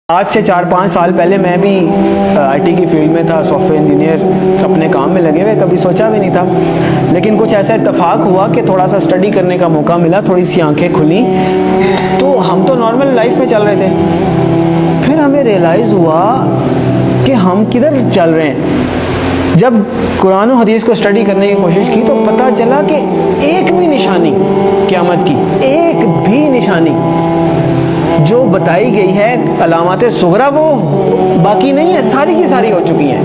آج سے 4-5 سال پہلے میں بھی آئی ٹی کی فیلڈ میں تھا، سافٹ ویئر انجینئر، اپنے کام میں لگے ہوئے، کبھی سوچا بھی نہیں تھا. لیکن کچھ ایسا اتفاق ہوا کہ تھوڑا سا اسٹڈی کرنے کا موقع ملا، تھوڑی سی آنکھیں کھلیں. تو ہم تو نارمل لائف میں چل رہے تھے، پھر ہمیں ریئلائز ہوا کہ ہم کدھر چل رہے ہیں. جب قرآن و حدیث کو اسٹڈی کرنے کی کوشش کی تو پتہ چلا کہ ایک بھی نشانی قیامت کی، ایک بھی نشانی جو بتائی گئی ہے علامات صغریٰ وہ باقی نہیں ہے، ساری کی ساری ہو چکی ہیں.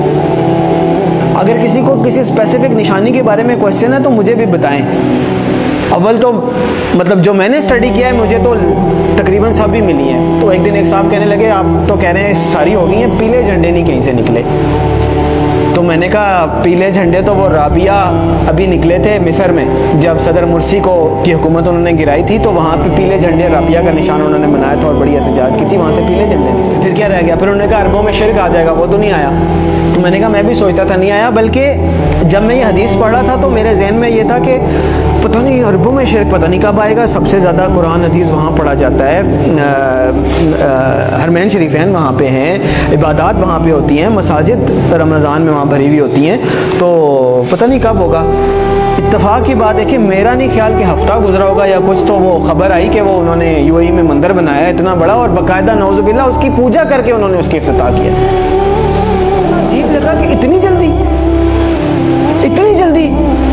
اگر کسی کو کسی اسپیسیفک نشانی کے بارے میں کوشچن ہے تو مجھے بھی بتائیں. اول تو مطلب جو میں نے اسٹڈی کیا ہے مجھے تو تقریباً سب بھی ملی ہیں. تو ایک دن ایک صاحب کہنے لگے آپ تو کہہ رہے ہیں ساری ہو گئی ہیں، پیلے جھنڈے نہیں کہیں سے نکلے. تو میں نے کہا پیلے جھنڈے تو وہ رابعہ ابھی نکلے تھے مصر میں، جب صدر مرسی کی حکومت انہوں نے گرائی تھی تو وہاں پہ پیلے جھنڈے رابعہ کا نشان انہوں نے بنایا تھا اور بڑی احتجاج کی تھی، وہاں سے پیلے جھنڈے. پھر کیا رہ گیا؟ پھر انہوں نے کہا عربوں میں شرک آ جائے گا، وہ تو نہیں آیا. تو میں نے کہا میں بھی سوچتا تھا نہیں آیا، بلکہ جب میں یہ حدیث پڑھ رہا تھا تو میرے ذہن میں یہ تھا کہ پتہ نہیں عربوں میں شرک پتہ نہیں کب آئے گا. سب سے زیادہ قرآن حدیث وہاں پڑھا جاتا ہے، حرمین شریفین وہاں پہ ہیں، عبادات وہاں پہ ہوتی ہیں، مساجد رمضان میں وہاں بھری ہوئی ہوتی ہیں، تو پتہ نہیں کب ہوگا. اتفاق کی بات ہے کہ میرا نہیں خیال کہ ہفتہ گزرا ہوگا یا کچھ، تو وہ خبر آئی کہ وہ انہوں نے یو اے ای میں مندر بنایا اتنا بڑا اور باقاعدہ نعوذ باللہ اس کی پوجا کر کے انہوں نے اس کی افتتاح کیا. عجیب لگا کہ اتنی جلدی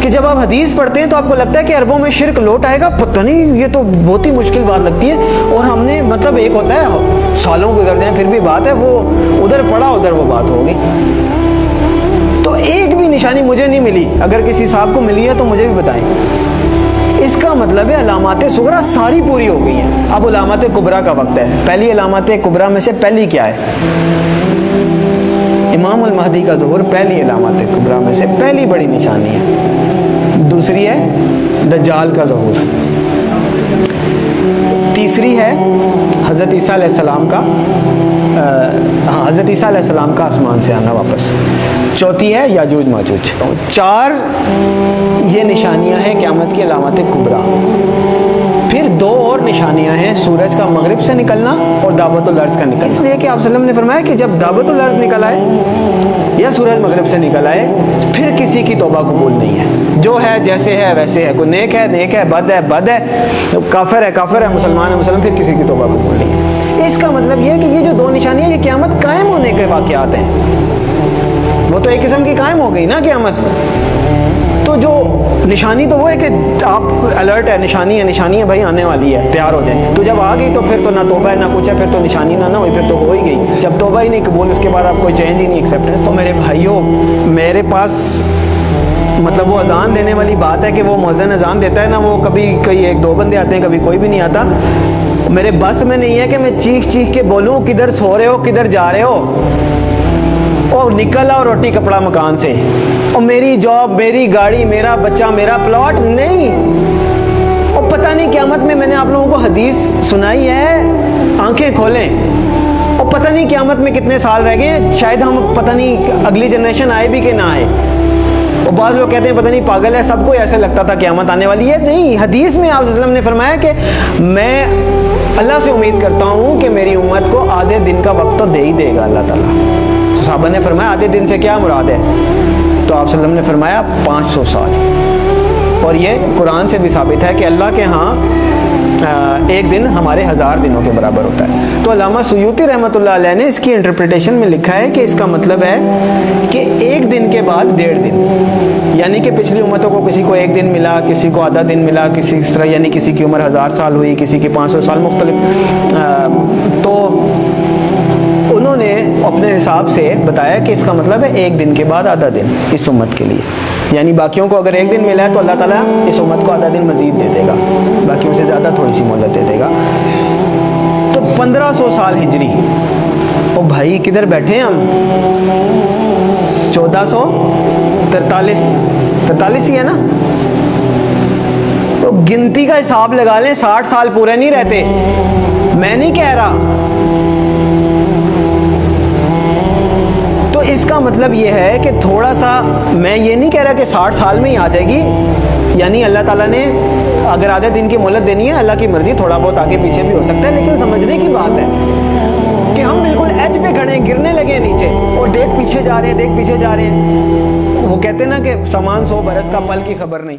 کہ جب آپ حدیث پڑھتے ہیں تو آپ کو لگتا ہے کہ عربوں میں شرک لوٹ آئے گا، پتہ نہیں، یہ تو بہت ہی مشکل بات لگتی ہے. اور ہم نے مطلب ایک ہوتا ہے سالوں گزر جائیں پھر بھی بات ہے، وہ ادھر پڑھا ادھر وہ بات ہوگی. تو ایک بھی نشانی مجھے نہیں ملی، اگر کسی صاحب کو ملی ہے تو مجھے بھی بتائیں. اس کا مطلب ہے علامات صغریٰ ساری پوری ہو گئی ہیں. اب علامات کبریٰ کا وقت ہے. پہلی علامات کبریٰ میں سے پہلی کیا ہے؟ امام المہدی کا ظہور پہلی علامات کبریٰ میں سے پہلی بڑی نشانی ہے. دوسری ہے دجال کا ظہور. تیسری ہے حضرت عیسیٰ علیہ السلام کا حضرت عیسیٰ علیہ السلام کا آسمان سے آنا واپس. چوتھی ہے یاجوج ماجوج. 4 یہ نشانیاں ہیں قیامت کی علامات کبریٰ. پھر 2 اور نشانیاں ہیں، سورج کا مغرب سے نکلنا اور دعوت الارض کا نکلنا. اس لیے کہ آپ صلی اللہ علیہ وسلم نے فرمایا کہ جب دعوت الارض نکل آئے یا سورج مغرب سے نکل آئے پھر کسی کی توبہ قبول نہیں ہے. جو ہے جیسے ہے ویسے ہے، کوئی نیک ہے نیک ہے، بد ہے بد ہے، کافر ہے کافر ہے، مسلمان ہے مسلمان، پھر کسی کی توبہ قبول نہیں ہے. اس کا مطلب یہ ہے کہ یہ جو 2 نشانیاں یہ قیامت قائم ہونے کے واقعات ہیں. وہ تو ایک قسم کی قائم ہو گئی نا قیامت. تو جو نشانی تو وہ ہے کہ آپ الرٹ ہے، نشانی ہے بھائی آنے والی ہے، تیار ہو جائیں. تو جب آ گئی تو پھر تو نہ توبہ ہے نہ کچھ ہے، پھر تو نشانی نہ ہوئی، پھر تو ہو ہی گئی. جب توبہ ہی نہیں قبول، اس کے بعد آپ کوئی چینج ہی نہیں، ایکسیپٹنس. تو میرے بھائیوں، میرے پاس مطلب وہ اذان دینے والی بات ہے کہ وہ مؤذن اذان دیتا ہے نا، وہ کبھی کوئی 1-2 بندے آتے ہیں، کبھی کوئی بھی نہیں آتا. میرے بس میں نہیں ہے کہ میں چیخ کے بولوں کدھر سو رہے ہو کدھر جا رہے ہو، اور نکل آؤ روٹی کپڑا مکان سے، اور میری جاب میری گاڑی میرا بچہ میرا پلاٹ نہیں. اور پتہ نہیں قیامت میں نے آپ لوگوں کو حدیث سنائی ہے، آنکھیں کھولیں. اور پتہ نہیں قیامت میں کتنے سال رہ گئے، شاید ہم پتہ نہیں اگلی جنریشن آئے بھی کہ نہ آئے. اور بعض لوگ کہتے ہیں پتہ نہیں پاگل ہے، سب کو ایسے لگتا تھا قیامت آنے والی ہے. نہیں، حدیث میں آپ صلی اللہ علیہ وسلم نے فرمایا کہ میں اللہ سے امید کرتا ہوں کہ میری امت کو آدھے دن کا وقت تو دے ہی دے گا اللہ تعالیٰ. تو صحابہ نے فرمایا آدھے دن سے کیا مراد ہے؟ تو آپ صلی اللہ علیہ وسلم نے فرمایا 500 سال. اور یہ قرآن سے بھی ثابت ہے کہ اللہ کے ہاں ایک دن ہمارے 1000 دنوں کے برابر ہوتا ہے. تو علامہ سیوطی رحمۃ اللہ علیہ نے اس کی انٹرپریٹیشن میں لکھا ہے کہ اس کا مطلب ہے کہ ایک دن کے بعد 1.5 دن، یعنی کہ پچھلی امتوں کو کسی کو 1 دن ملا، کسی کو آدھا دن ملا، کسی اس طرح، یعنی کسی کی عمر 1000 سال ہوئی، کسی کی 500 سال، مختلف. تو انہوں نے اپنے حساب سے بتایا کہ اس کا مطلب ہے 1 دن کے بعد آدھا دن اس امت کے لیے. یعنی باقیوں کو اگر 1 دن ملا ہے تو اللہ تعالیٰ اس امت کو آدھا دن مزید دے دے گا، باقیوں سے زیادہ تھوڑی سی مہلت دے دے گا. تو 1500 سال ہجری. او بھائی کدھر بیٹھے ہیں ہم؟ 1443 ہی ہے نا. تو گنتی کا حساب لگا لیں، 60 سال پورے نہیں رہتے. میں نہیں کہہ رہا. تو اس کا مطلب یہ ہے کہ تھوڑا سا، میں یہ نہیں کہہ رہا کہ 60 سال میں ہی آ جائے گی، یعنی اللہ تعالیٰ نے اگر آدھے دن کی مہلت دینی ہے، اللہ کی مرضی، تھوڑا بہت آگے پیچھے بھی ہو سکتا ہے. لیکن سمجھنے کی بات ہے کہ ہم بالکل گرنے لگے نیچے اور دیکھ پیچھے جا رہے ہیں، دیکھ پیچھے جا رہے ہیں. وہ کہتے ہیں نا کہ سامان 100 برس کا، پل کی خبر نہیں.